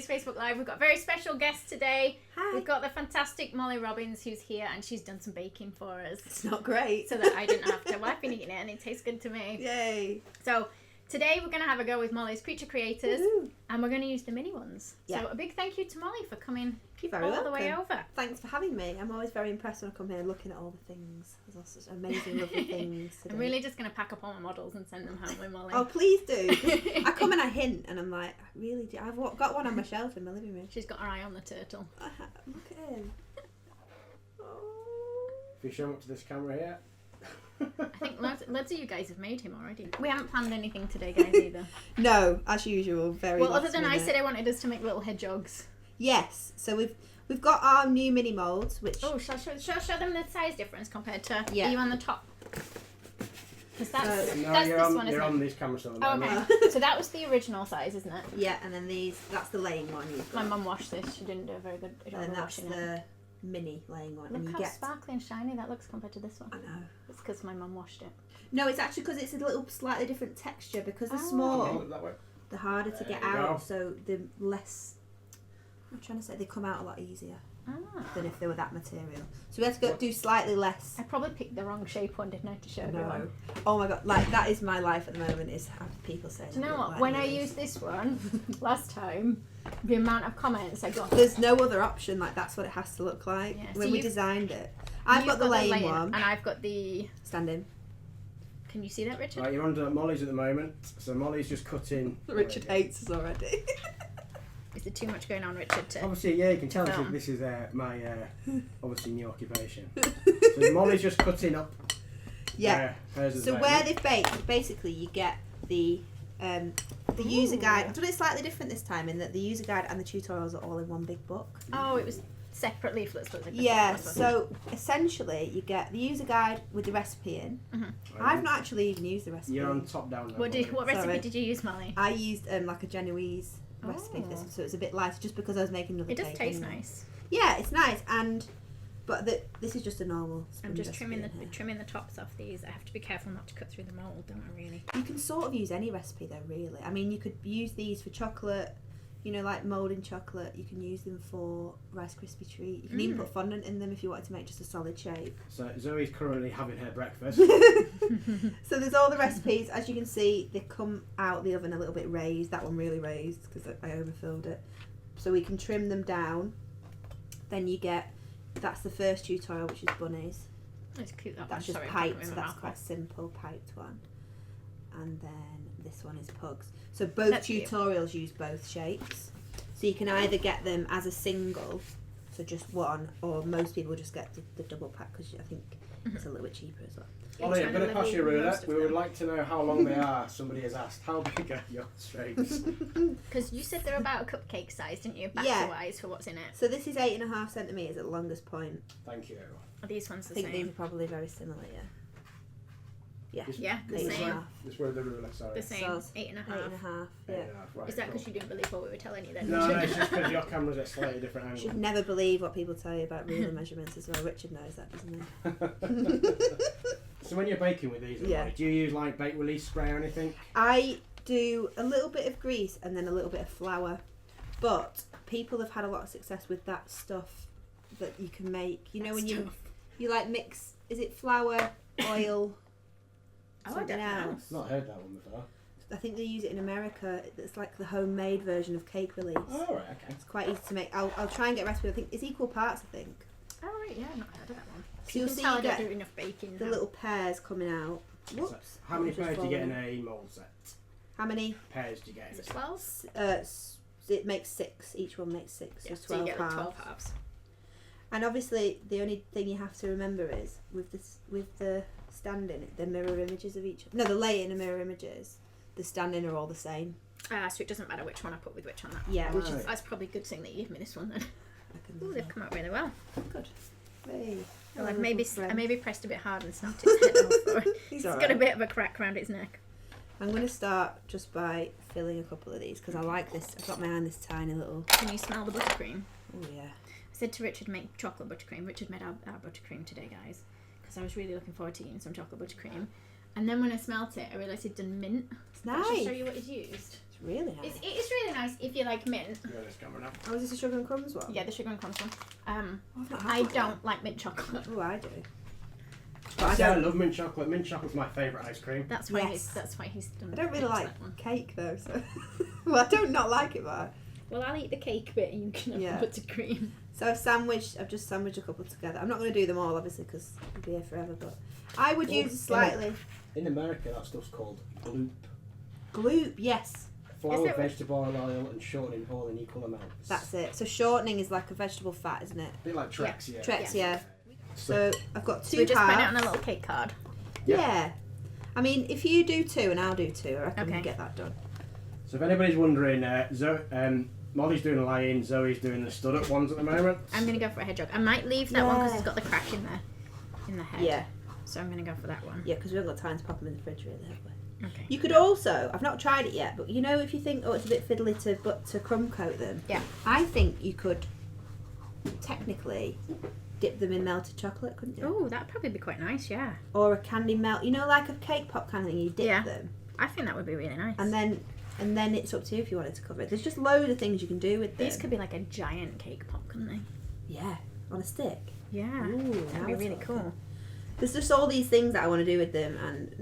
Zoes Facebook Live. We've got a very special guest today. Hi. We've got the fantastic Molly Robbins who's here, and she's done some baking for us. It's not great. So that I didn't have to. Well, I've been eating it and it tastes good to me. Yay. So today we're going to have a go with Molly's Creature Creators. Woohoo. And we're going to use the mini ones. Yeah. So a big thank you to Molly for coming You're very all welcome. the way over. Thanks for having me. I'm always very impressed when I come here looking at all the things. There's all such amazing, lovely things to I'm do. really just going to pack up all my models and send them home with Molly. Oh, please do. I come and I hint and I'm like, I really do. I've got one on my shelf in my living room. She's got her eye on the turtle. Look at him. Oh. Have you shown up to this camera here? I think loads of you guys have made him already. We haven't planned anything today, guys, either. No, as usual, very Well, last other than I minute. said I wanted us to make little hedgehogs. Yes, so we've got our new mini moulds, which... Oh, shall I show them the size difference compared to... Yeah. Are you on the top? Because that's, No, that's you're this on, one, isn't you're it? on these cameras at the Oh, moment. okay. So that was the original size, isn't it? Yeah, and then that's the laying one you've My got. mum washed this. She didn't do a very good job And of that's washing it. the mini laying one. Look and you how get... sparkly and shiny that looks compared to this one. I know. It's because my mum washed it. No, it's actually because it's a little slightly different texture. Because they're Oh. small, Look that way. they're harder to There get you out, go. so they're less... I'm trying to say they come out a lot easier Ah. than if they were that material. So we had to do slightly less. I probably picked the wrong shape one, didn't I, to show No. everyone? Oh my god, like that is my life at the moment, is having people saying... Do you know they what? look like When I these. used this one last time, the amount of comments I got... There's no other option, like that's what it has to look like Yeah, so when we you've- designed it. I've You've got the laying laying, one. and I've got the... Standing. Can you see that, Richard? Right, you're under Molly's at the moment. So Molly's just cutting. Richard hates us already. Is there too much going on, Richard? To... Obviously, yeah, you can tell Film. this is my obviously new occupation. So Molly's just cutting up. Yeah. Hers at So the where moment. they've baked, basically you get the user guide. I've done it slightly different this time in that the user guide and the tutorials are all in one big book. Oh, it was separate leaflets. But Yeah, so essentially you get the user guide with the recipe in. I've not actually even used the recipe. You're on top down now. What Molly. recipe Sorry. did you use, Molly? I used like a Genoese recipe for this, so it's a bit lighter just because I was making another It does cake taste anyway. nice. Yeah, it's nice, but this is just a normal I'm sponge just recipe trimming in here. trimming the tops off these. I have to be careful not to cut through the mould, don't I? Really. You can sort of use any recipe though, really. I mean, you could use these for chocolate, you know, like moulding chocolate. You can use them for Rice Krispie treat. You can even put fondant in them if you wanted to make just a solid shape. So Zoe's currently having her breakfast. So there's all the recipes. As you can see, they come out the oven a little bit raised. That one really raised because I overfilled it. So we can trim them down. Then you get, that's the first tutorial, which is bunnies. It's cute. That That's one. just Sorry, piped, I'm so putting my that's mouth quite off. simple piped one. And then this one is pugs. So both That's cute. tutorials use both shapes. So you can either get them as a single, so just one, or most people just get the double pack because I think it's a little bit cheaper as well. Molly, I'm going to pass you a ruler. Most of We would them. like to know how long they are. Somebody has asked. How big are your straights? Because you said they're about a cupcake size, didn't you? Batter-wise for what's in it. So this is 8.5 centimetres at the longest point. Thank you. Are these ones I the think these same? are probably very similar, yeah. Yeah. Yeah, the This same. one. This where the ruler, sorry. The same. So it's 8.5. 8.5, yeah. Right, Is that cool. because you didn't believe what we were telling you then? No, Richard? it's just because your camera's at a slightly different You angle. should never believe what people tell you about ruler measurements as well. Richard knows that, doesn't he? So when you're baking with these, Yeah. Molly, do you use like bake release spray or anything? I do a little bit of grease and then a little bit of flour, but people have had a lot of success with that stuff that you can make. You know, when you like mix, is it flour, oil, Oh, I something don't know. else? Not heard that one before. I think they use it in America. It's like the homemade version of cake release. Oh, right, okay. It's quite easy to make. I'll try and get a recipe. I think it's equal parts. I think. Oh, right, yeah, I've not heard of that one. So you'll can see tell you I don't get do enough baking the now. little pears coming out. So Whoops. how many That was pairs just do you get in falling. a mould set? How many? Pairs do you get in Is a it set? 12? It makes 6. Each one makes 6. Yeah, So so you 12 get like halves. 12 halves. And obviously, the only thing you have to remember is with the standing, the mirror images of each. No, the laying and mirror images. The standing are all the same. So it doesn't matter which one I put with which on that. Yeah, which Right. is That's probably a good thing that you gave me this one then. I Ooh, can they've come out really well. good. Hey. Well, Hello, I friend. maybe pressed a bit hard and snapped its head off. He's It's all got a right. bit of a crack around its neck. I'm going to start just by filling a couple of these because I like this. I've got my hand this tiny little. Can you smell the buttercream? Oh yeah. I said to Richard, make chocolate buttercream. Richard made our buttercream today, guys, because I was really looking forward to eating some chocolate buttercream. And then when I smelt it, I realised he'd done mint. It's I'll just nice. show you what he's used. It's really nice. It is really nice if you like mint. Go this camera now. Oh, is this a sugar and crumbs one? Yeah, the sugar and crumbs one. I've not had I that don't like mint chocolate. one. Oh, I do. I love mint chocolate. Mint chocolate's my favourite ice cream. That's why Yes. he's done. I don't really picked like that one. cake though, so well, I don't not like it, but Well, I'll eat the cake bit and you can have Yeah. the buttercream. so I've just sandwiched a couple together. I'm not going to do them all, obviously, because we'll be here forever. But I would use slightly In America, that stuff's called gloop. gloop. Yes, Flour, it- vegetable oil, and shortening all in equal amounts. that's it. So shortening is like a vegetable fat, isn't it? A bit like Trex, yeah. Trex, yeah. So I've got So two we just put it halves. on a little cake card. Yeah. I mean, if you do 2 and I'll do 2, I reckon we Okay. can get that done. So if anybody's wondering, Molly's doing a lie-in, Zoe's doing the stud-up ones at the moment. I'm going to go for a hedgehog. I might leave that one because Yeah. it's got the crack in the head. Yeah, So I'm going to go for that one. yeah, because we haven't got time to pop them in the fridge, really, have we? Okay. You could also, I've not tried it yet, but you know, if you think, oh, it's a bit fiddly to crumb coat them, Yeah. I think you could technically dip them in melted chocolate, couldn't you? Oh, that'd probably be quite nice, yeah. Or a candy melt, you know, like a cake pop kind of thing. You dip Yeah. them, I think that would be really nice. and then it's up to you if you wanted to cover it. There's just loads of things you can do with them. These could be like a giant cake pop, couldn't they? Yeah, on a stick. Yeah. Ooh, That'd now be we're really talking. cool. There's just all these things that I want to do with them, and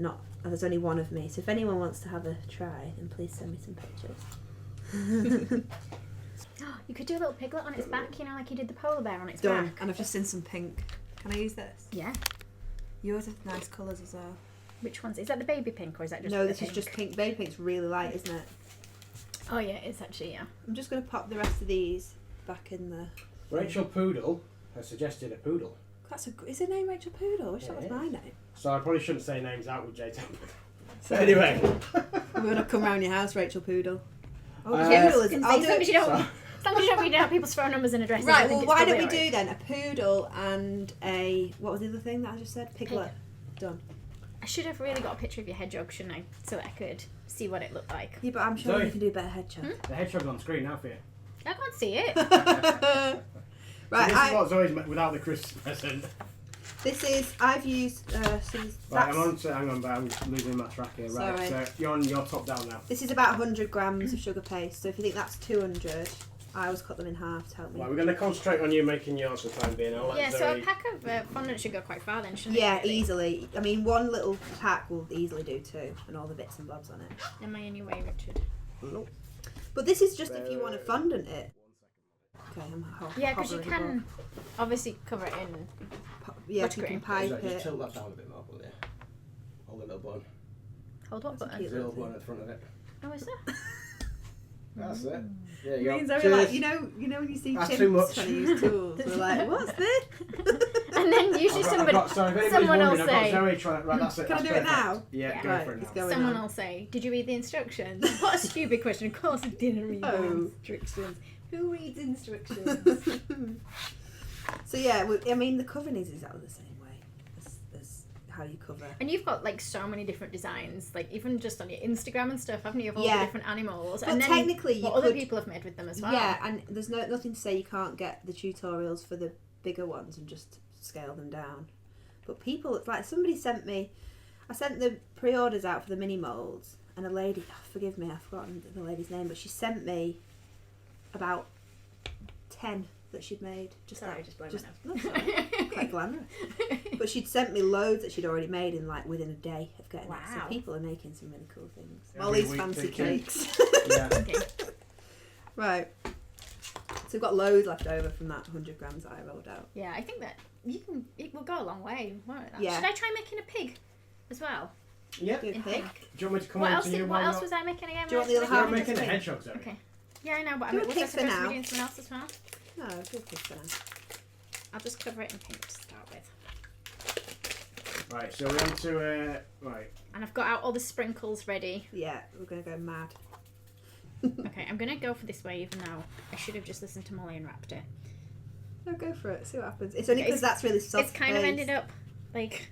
there's only one of me. So if anyone wants to have a try, then please send me some pictures. You could do a little piglet on its back, you know, like you did the polar bear on its Done. back. And I've just seen some pink. Can I use this? Yeah. Yours have nice colours as well. Which one's is that? The baby pink or is that just No, the this pink? is just pink. Baby pink's really light, isn't it? Oh yeah, it's actually yeah. I'm just going to pop the rest of these back in the. Rachel Poodle has suggested a poodle. Is her name Rachel Poodle? I wish that was Yeah. my name. So I probably shouldn't say names out with J-Temp. So anyway. I'm going to come round your house, Rachel Poodle. Oh, Uh, Poodle is. I'll as do long as you don't, So- as long as you don't read out people's phone numbers and addresses. I Right, think well, it's why don't probably we alright. do then a poodle and a. What was the other thing that I just said? Piglet. Done. I should have really got a picture of your hedgehog, shouldn't I? So that I could see what it looked like. Yeah, but I'm sure Zoe. you can do a better hedgehog. The hedgehog's on screen now for you. I can't see it. Right, So this is what Zoe's met without the Christmas present. I've used, Right, hang on, but I'm losing my track here. Right, Sorry. so you're top down now. this is about 100 grams of sugar paste, so if you think that's 200, I always cut them in half to help me. Right, we're going to concentrate on you making yours for the time being. I'll let Yeah, Zoe... so a pack of fondant should go quite far then, shouldn't Yeah, it? really? easily. I mean, one little pack will easily do 2, and all the bits and bobs on it. Am I in your way, Richard? But this is just if you want to fondant it. Okay, I'm Yeah, because you hovering can obviously cover it in. Yeah, if you can buttercream. pipe Just it. tilt that down a bit more, will you? Hold the little button. Hold what button? cute The little button at the front of it. Oh, is that? That's it. Yeah, you Me and go. Zoe are like, Cheers. you know when you see That's too chimps much. trying to use tools, we're like, what's this? And then usually I've got, sorry, if anybody's someone will wondering, I've got say- Zoe trying to... Right, that's it. Can I that's do it perfect. now? Yeah, Yeah. go Right, for it it's now. going someone on. will say, "Did you read the instructions?" What a stupid question. Of course, I didn't read the Oh. instructions. Who reads instructions? So yeah, I mean the covering is exactly the same way as how you cover. And you've got like so many different designs, like even just on your Instagram and stuff, haven't you? Of all Yeah. the different animals. But and then technically you what other could- people have made with them as well. Yeah, and there's nothing to say you can't get the tutorials for the bigger ones and just scale them down. But people, like somebody sent me, I sent the pre-orders out for the mini molds, and a lady, forgive me, I've forgotten the lady's name, but she sent me about 10 that she'd made. Sorry, that- just blow just, my that's all right. Quite glamorous. But she'd sent me loads that she'd already made in like within a day of getting it. So Wow. people are making some really cool things. Every Molly's week fancy they can. cakes. Yeah. Okay. Right. So we've got loads left over from that 100 grams that I rolled out. Yeah, I think that it will go a long way. Won't it? Yeah. Should I try making a pig as well? Yeah. Good In pick. pink. Do you want me to come What on else? to you What while else you're... was I making again? Do you want the other What You're half? was I making a making? hedgehog, Zoe. Okay. Yeah, I know, but I Do mean, a was I pig for supposed to now. be doing something else as well? No, good pick for now. I'll just cover it in pink to start with. Right, so we're on to... right. And I've got out all the sprinkles ready. Yeah, we're going to go mad. Okay, I'm going to go for this way even though I should have just listened to Molly and wrapped it. No, go for it. See what happens. It's only Okay, because that's really soft. It's kind of base. ended up like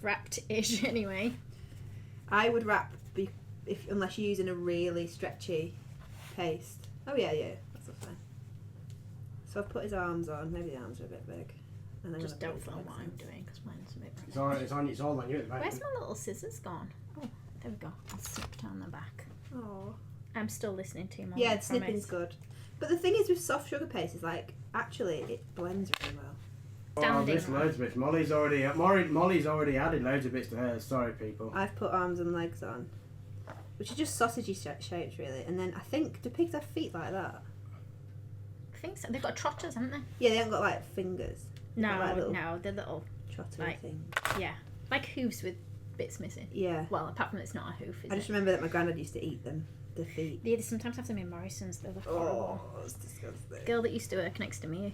wrapped-ish anyway. I would wrap unless you're using a really stretchy paste. Oh yeah, that's fine. So I've put his arms on. Maybe the arms are a bit big. And then Just I'm gonna don't put his film what legs I'm doing because mine's a bit It's all on you at the moment. Where's my little scissors gone? Oh, there we go. I'll snip down the back. in. Aw. I'm still listening to you, Molly. Yeah, I the snipping's promise. good. But the thing is with soft sugar paste is like actually it blends really well. Oh, Standing this one. loads of bits. Molly's already added loads of bits to hers. Sorry, people. I've put arms and legs on, which are just sausagey shapes really. And then I think, do pigs have feet like that? I think so. They've got trotters, haven't they? Yeah, they haven't got like fingers. They've got, No, like, little no, they're little, trotter like- thing. yeah, like hooves with bits missing. Yeah. Well, apart from it's not a hoof, is I just it? remember that my granddad used to eat them, the feet. They sometimes have them in Morrison's. They're horrible. Oh, it's disgusting. The girl that used to work next to me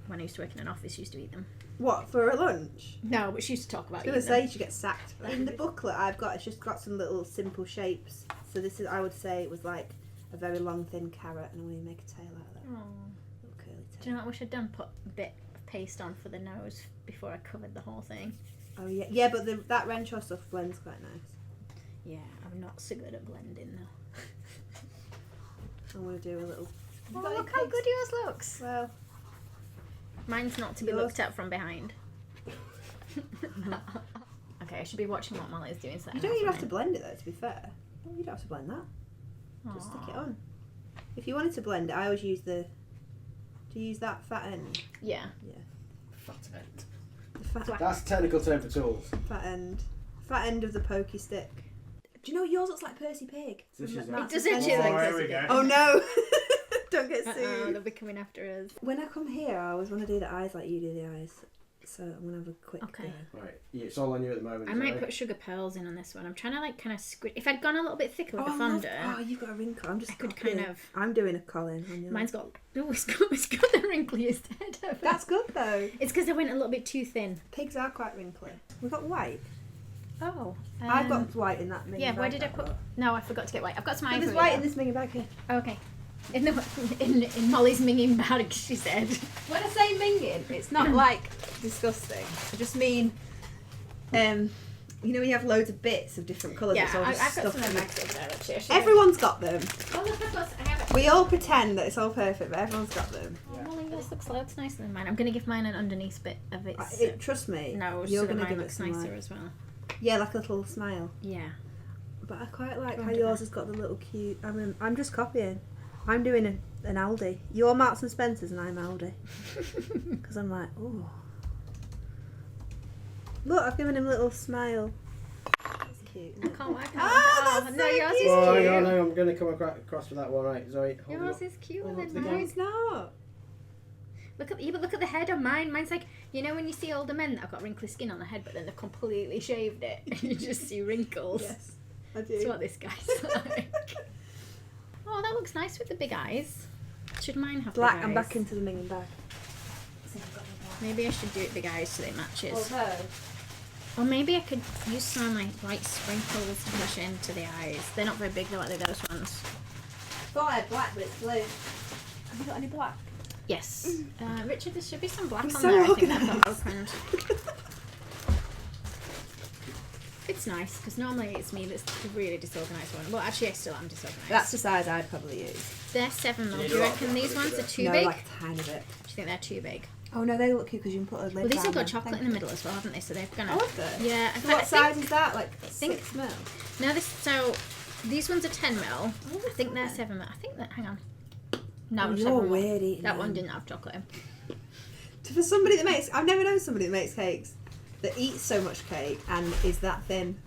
when I used to work in an office used to eat them. What, for a lunch? No, but she used to talk about I was eating going to say them. you should get sacked. In the booklet I've got, it's just got some little simple shapes. So this is, I would say it was like a very long thin carrot and I'm going to make a tail out of that. Aw. Little curly tail. Do you know what I wish I'd done? Put a bit of paste on for the nose before I covered the whole thing. Oh yeah, yeah, but that Renshaw stuff blends quite nice. Yeah, I'm not so good at blending though. I'm going to do a little... Oh, look how good yours looks. Well, Mine's not to be Yours- looked at from behind. Okay, I should be watching what Molly's doing. So that you I don't even know have to blend it though, to be fair. You don't have to blend that. Just stick it on. If you wanted to blend it, I always use do you use that fat end? Yeah. Fat end. The fat, That's a technical term for tools. fat end. Fat end of the pokey stick. Do you know what yours looks like Percy Pig? This From is Marks It does and actually Spencer. look here Percy we go. Pig. Oh no! Don't get Uh-oh, sued. they'll be coming after us. When I come here, I always want to do the eyes like you do the eyes. So I'm going to have a quick Okay. go. Right, yeah, it's all on you at the moment. I might Zoe. put sugar pearls in on this one. I'm trying to like kind of squid. If I'd gone a little bit thicker with the I love- fondant, oh, you've got a wrinkle. I'm just I could copying. kind of. I'm doing a Colin on yours. Mine's got. Oh, it's got the wrinkliest head ever. That's good though. It's because I went a little bit too thin. Pigs are quite wrinkly. We've got white. Oh. I've got white in that mini Yeah, where bag did I that put? got. No, I forgot to get white. I've got some But ivory. there's white though. in this mini bag here. Oh, okay. In Molly's minging bag, she said. When I say minging, it's not like disgusting. I just mean, you know, when you have loads of bits of different colours. Yeah, it's all I've just got stuff some in in bags over there actually. I should- Everyone's got them. Oh look, I have it. We all pretend that it's all perfect, but everyone's got them. Oh, Molly, yours looks nicer than mine. I'm gonna give mine an underneath bit of its. Trust me. No, you're so that gonna mine give it looks some nicer like, as well. yeah, like a little smile. Yeah. But I quite like Go how on, do yours that. has got the little cute. I'm just copying. I'm doing an Aldi. You're Marks and Spencers and I'm Aldi. Because I'm like, oh. Look, I've given him a little smile. That's cute. I Isn't it? can't. Ah, that's no, so yours is cute. Oh, cute. hang on, hang on, I'm going to come across with that one, right, Zoe. Hold Yours up. is cuter Hold up than the No, mine. it's not. Look at the head on mine. Mine's like, you know when you see older men that have got wrinkly skin on the head, but then they've completely shaved it, and you just see wrinkles. Yes, I do. That's what this guy's like. Oh, that looks nice with the big eyes. Should mine have Black, big I'm eyes? back into the minging bag. Maybe I should do it big eyes so it matches. Although, Or maybe I could use some like white sprinkles to push into the eyes. They're not very big, they're like those ones. thought I had black, but it's blue. Have you got any black? Yes. Richard, there should be some black I'm on so there. I think I've got organised. opened. It's nice because normally it's me that's the really disorganised one. Well, actually, I still am disorganised. That's the size I'd probably use. They're 7 mil. You Do do you have reckon to these put it ones are together. too No, big? like a tiny bit. Do you think they're too big? Oh no, they look cute because you can put a lid Well, these have down got them. chocolate in the middle as well, haven't they? So they're gonna. Oh, have they? Yeah. So what size is that? Like think- 6 mil? No, these ones are 10 mil. I think they're 7 mil. I think that. Hang on. No, Oh, it's you're 7 mil. weird eating That one them. didn't have chocolate in. For somebody that makes, I've never known somebody that makes cakes that eats so much cake and is that thin.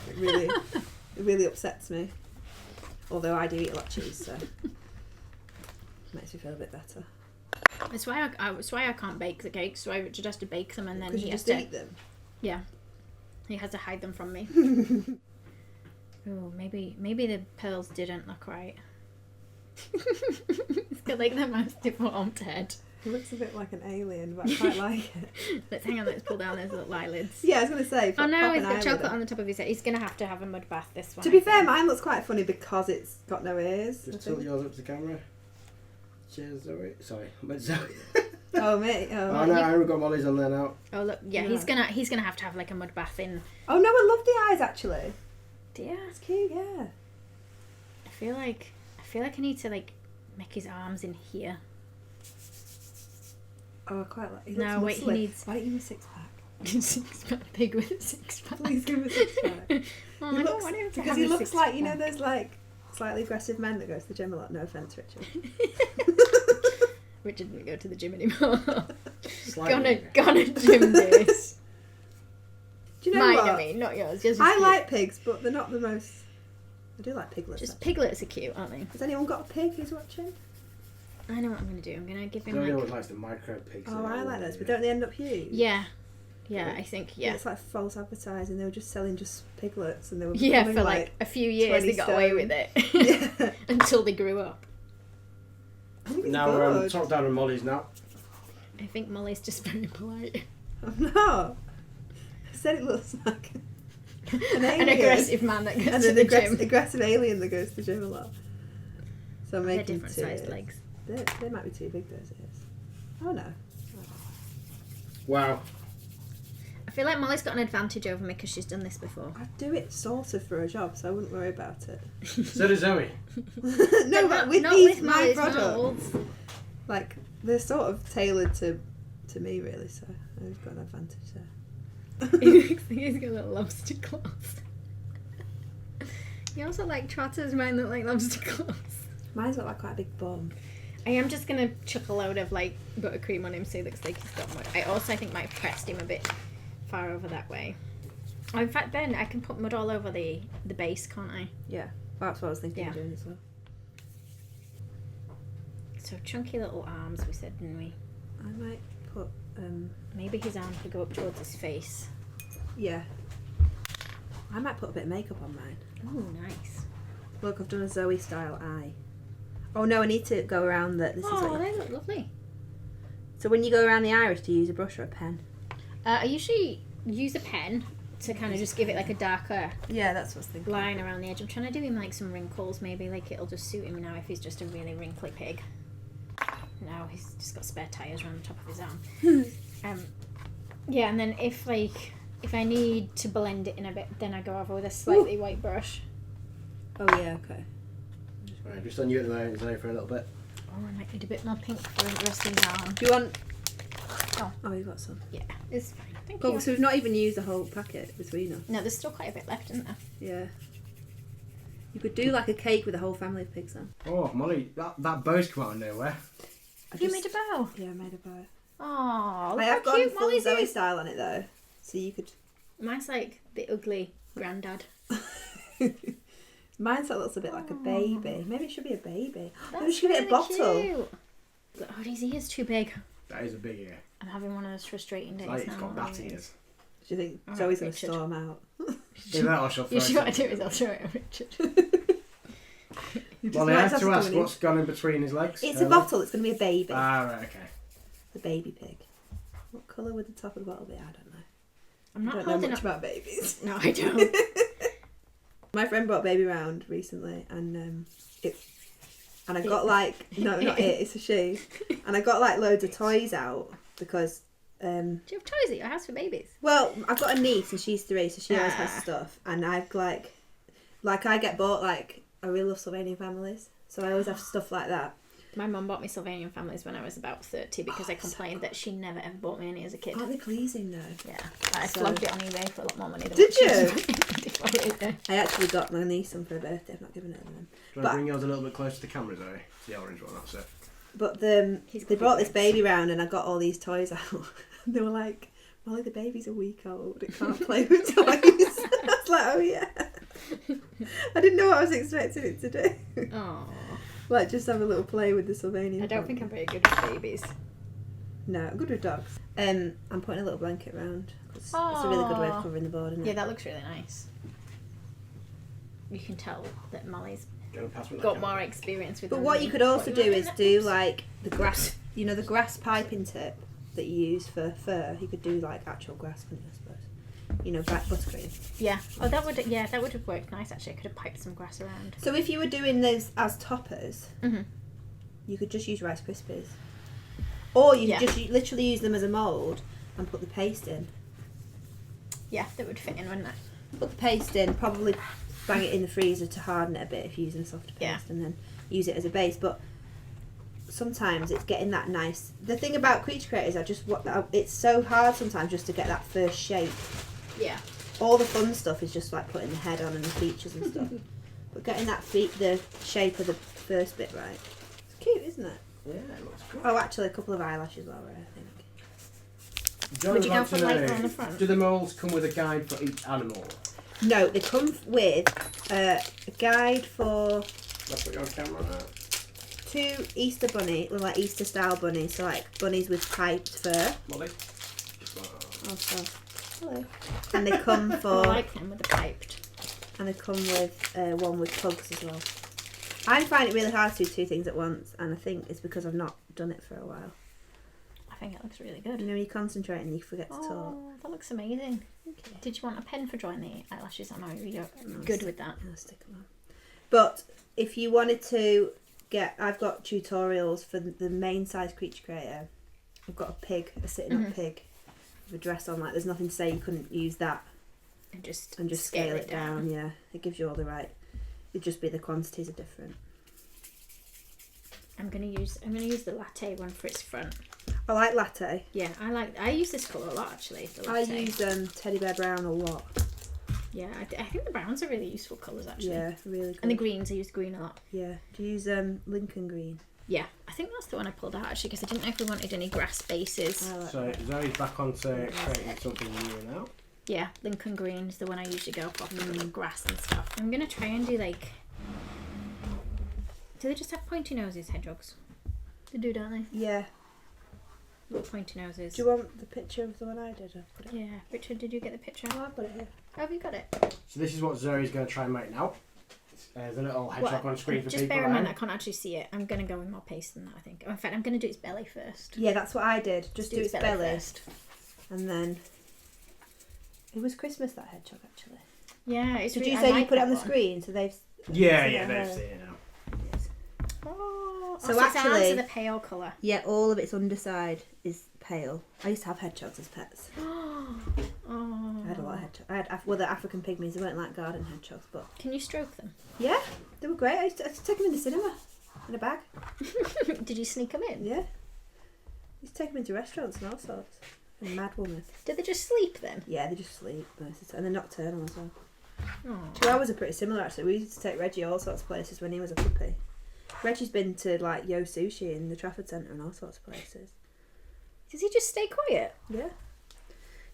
It really upsets me. Although I do eat a lot of cheese, so makes me feel a bit better. It's why I can't bake the cakes. So Richard has to bake them and then Because he you has just to. eat them. Yeah. He has to hide them from me. Oh, maybe the pearls didn't look right. It's got like the most deformed head. It looks a bit like an alien, but I quite like it. Let's pull down those little eyelids. Yeah, I was going to say. Oh no, pop he's an got eyelid chocolate on. on the top of his head. He's gonna have to have a mud bath this one. To be I fair, think. mine looks quite funny because it's got no ears. I Just tilt think. yours up to the camera. Cheers, Zoe. Sorry, I meant Zoe. Oh mate. Oh Oh. no, I haven't got Molly's on there now. Oh look, yeah, Yeah. he's gonna have to have like a mud bath in. Oh no, I love the eyes actually. Dear, It's cute, yeah. I feel like I need to like make his arms in here. Oh, I quite like. He No, looks wait, he muscly. needs- Why don't you give him a 6-pack? Six pack pig with a 6-pack. Please give him a 6-pack. Oh, He I don't looks, want him to because have he a looks like, you know, six-pack. those like slightly aggressive men that go to the gym a lot. No offence, Richard. Richard didn't go to the gym anymore. Slightly. Gone a gym days. Do you know Mine, what? I mean, not yours. Yours is I cute. like pigs, but they're not the most. I do like piglets. Just actually. piglets are cute, aren't they? Has anyone got a pig who's watching? I know what I'm gonna do. I'm gonna give him Zoe like. always likes the micro pigs. Oh, I like those, but don't they end up huge? Yeah. Yeah, I think It's like false advertising. They were just selling just piglets, and they were Yeah, becoming, for like a few years 20 they got away stone. with it. Yeah. Until they grew up. I think it's Now we're good. top down on Molly's now. I think Molly's just very polite. I'm not. I said it looks like an alien. An aggressive man that goes and to an the gym. aggressive alien that goes to the gym a lot. So I'm They're making different two. sized legs. They might be too big, those ears. Oh no. Wow. I feel like Molly's got an advantage over me because she's done this before. I do it sort of for a job, so I wouldn't worry about it. So does Zoe. No, but with not these, with my Molly's products, molds. like, they're sort of tailored to me, really, so I've got an advantage there. He's got little lobster claws. You also like trotters, mine look like lobster claws. Mine's got like quite a big bum. I am just gonna chuck a load of like buttercream on him so he looks like he's got more. I think might have pressed him a bit far over that way. Oh, in fact, then I can put mud all over the base, can't I? Yeah, that's what I was thinking of Yeah. doing as well. So chunky little arms, we said, didn't we? I might put, Maybe his arms could go up towards his face. yeah. I might put a bit of makeup on mine. Oh, nice. Look, I've done a Zoe style eye. Oh no, I need to go around the. This is Oh, like, they look lovely. so when you go around the iris, do you use a brush or a pen? I usually use a pen to kind of just give it like a darker Yeah, that's what I was thinking. line around the edge. I'm trying to do him like some wrinkles, maybe like it'll just suit him now if he's just a really wrinkly pig. Now he's just got spare tires around the top of his arm. Yeah, and then if I need to blend it in a bit, then I go over with a slightly white brush. Oh yeah, okay. Right, just on you at the moment, Zoe, for a little bit. Oh, I might need a bit more pink for the rest of his arm. Do you want? Oh. Oh, you've got some. Yeah, it's fine. Thank Oh, you. so we've not even used the whole packet between us. No, there's still quite a bit left, isn't there? Yeah. You could do like a cake with a whole family of pigs then. Oh, Molly, that bow's come out of nowhere. I You made a bow. Yeah, I made a bow. Oh, look I how have gone cute full Molly's Zoe is. style on it though, so you could. Mine's like the ugly granddad. Mine's that looks a bit like a baby. Maybe it should be a baby. Maybe we That's should give it a really bottle. cute. Oh, his ear's too big. That is a big ear. I'm having one of those frustrating days Like, it's now. got bat ears. Do you think All right, Zoe's going to Richard. storm out? Do that or she'll throw You should what I it. do is I'll throw it at Richard. You just Molly, I might have have to ask do an- what's gone in between his legs. It's a bottle. It's going to be a baby. Ah, right, okay. The baby pig. What colour would the top of the bottle be? I don't know. I'm I not don't know holding much up. about babies. No, I don't. My friend brought baby round recently, and I got like no, not it. It's a she, and I got like loads of toys out because. Do you have toys at your house for babies? Well, I've got a niece and she's 3, so she always has Ah. stuff, and I've like I get bought like I really love Sylvanian families, so I always have stuff like that. My mum bought me Sylvanian families when I was about 30 because I complained that she never ever bought me any as a kid. Aren't they pleasing though? Yeah, I So- flogged it on eBay for a lot more money than Did what she you? was buying it for. I actually got my niece some for her birthday. I've not given it to them. Do you want But- to bring yours a little bit closer to the camera, Zoe? It's the orange one, that's it. But He's they got brought big this legs. baby round, and I got all these toys out. And they were like, "Molly, the baby's a week old. It can't play with toys." I was like, "Oh yeah." I didn't know what I was expecting it to do. Aww. Like just have a little play with the Sylvanian. I don't think I'm very good with babies. No, I'm good with dogs. I'm putting a little blanket round. It's a really good way of covering the board, isn't it? Yeah, that looks really nice. You can tell that Molly's Do you want to pass me that got camera? more experience with But them what than you me. could also What, do you is want do that? like the grass, the grass piping tip that you use for fur. You could do like actual grass, couldn't you, I suppose? Buttercream. Yeah. Oh, that would have worked nice actually. I could have piped some grass around. So if you were doing those as toppers, Mhm. you could just use Rice Krispies. Or you Yeah. could just literally use them as a mould and put the paste in. Yeah, that would fit in, wouldn't it? Put the paste in, probably bang it in the freezer to harden it a bit if you're using a softer paste, Yeah. and then use it as a base. But sometimes it's getting that nice. The thing about Creature Creators, it's so hard sometimes just to get that first shape. Yeah. All the fun stuff is just like putting the head on and the features and stuff. But getting that the shape of the first bit right. It's cute, isn't it? Yeah, it looks good. Oh, actually, a couple of eyelashes while we're at it, I think. John Would you go wants for to lighter know, on the front? do the moulds come with a guide for each animal? No, they come with a guide for Let's put you on camera now. 2 Easter bunny, well, like Easter style bunnies, so like bunnies with piped fur. Molly? Oh, so hello. And they come I for, like them with the piped. and they come with one with pugs as well. I find it really hard to do 2 things at once, and I think it's because I've not done it for a while. I think it looks really good. You know, when you concentrate and you forget to talk. Oh, that looks amazing. Okay. Did you want a pen for drawing the eyelashes on, or are you good with that? I'll stick them on. But if you wanted to I've got tutorials for the main size creature creator. I've got a pig, a sitting up pig with a dress on. Like, there's nothing to say you couldn't use that And just scale it down. Yeah, it gives you all the right. It'd just be the quantities are different. I'm gonna use the latte one for its front. I like latte. Yeah, I use this colour a lot actually. The I latte. use teddy bear brown a lot. Yeah, I think the browns are really useful colours actually. Yeah, really good. And the greens, I use green a lot. Yeah. Do you use Lincoln green? Yeah, I think that's the one I pulled out actually because I didn't know if we wanted any grass bases. I like So that. Zoe's back onto creating something new now. Yeah, Lincoln green is the one I usually go for the grass and stuff. I'm gonna try and do like. Do they just have pointy noses, hedgehogs? They do, don't they? Yeah. Little pointy noses. Do you want the picture of the one I did? I've put it. Yeah, Richard, did you get the picture? Oh, I've got it here. Oh, have you got it? So this is what Zoe's going to try and make now. There's a little hedgehog Well, on screen for just people. bear in mind now. I can't actually see it. I'm gonna go with more paste than that, I think. Oh, in fact, I'm gonna do its belly first. Yeah, that's what I did. Just do its belly. first. And then it was Christmas, that hedgehog, actually. Yeah, it's. Did really, you I say you like put it on that the one. screen so they've? Yeah, so yeah, they're- they've seen it now. Oh, So so its arms actually- are the pale colour. Yeah, all of its underside is pale. I used to have hedgehogs as pets. Oh. I had a lot of hedgehogs. Well, the African pygmies. They weren't like garden hedgehogs, but Can you stroke them? yeah, they were great. I used to take them in the cinema in a bag. Did you sneak them in? Yeah, used to take them into restaurants and all sorts. And Mad Woman. Did they just sleep then? Yeah, they just sleep most of the time, and they're nocturnal as well. Oh. Chihuahuas are pretty similar actually. We used to take Reggie all sorts of places when he was a puppy. Reggie's been to like Yo Sushi in the Trafford Centre and all sorts of places. Does he just stay quiet? Yeah.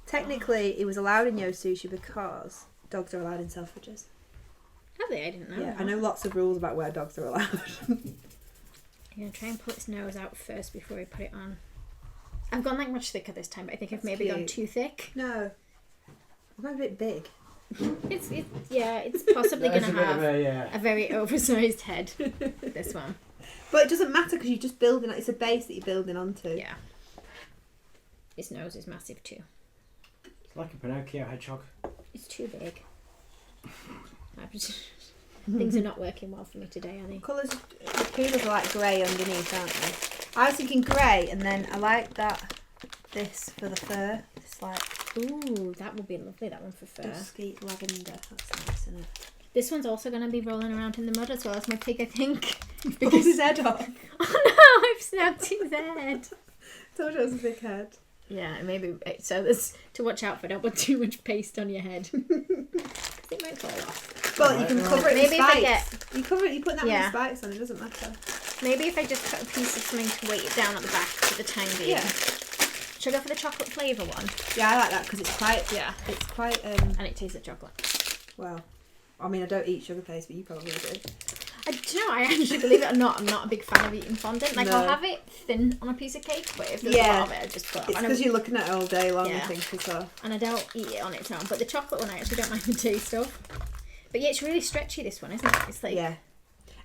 Technically, it was allowed in Yo Sushi because dogs are allowed in Selfridges. Have they? I didn't know. Yeah, I know lots of rules about where dogs are allowed. I'm gonna try and pull its nose out first before I put it on. I've gone like much thicker this time, but I think I've That's maybe gone cute. too thick. No. I'm a bit big. It's possibly That is gonna a bit have of a, a very oversized head. This one. But it doesn't matter because you're just building, it's a base that you're building onto. Yeah. Its nose is massive too. It's like a Pinocchio hedgehog. It's too big. Things are not working well for me today, are they? Colours, the poodles are like grey underneath, aren't they? I was thinking grey, and then I like this for the fur. It's like Ooh, that would be lovely, that one for fur. dusky lavender. That's nice, isn't it? This one's also going to be rolling around in the mud as well as my pig, I think. Pull his head off. Oh no, I've snapped his head. Told you it was a big head. Yeah, maybe. So there's to watch out for. Don't put too much paste on your head. 'Cause it might fall off. But you can Right, cover it Maybe with if I spikes. You cover it, you put that Yeah. with spikes on, it doesn't matter. Maybe if I just put a piece of something to weight it down at the back for the time being. Yeah. Should I go for the chocolate flavour one? Yeah, I like that because it's quite, Yeah. it's quite, And it tastes like chocolate. well, I mean, I don't eat sugar paste, but you probably do. Do you know, I actually, believe it or not, I'm not a big fan of eating fondant. Like, No. I'll have it thin on a piece of cake, but if there's a Yeah. lot of it, I just put It's because you're looking at it all day long, Yeah. I think, as well. And I don't eat it on its own. But the chocolate one, I actually don't mind the taste of. But yeah, it's really stretchy, this one, isn't it? It's like, Yeah.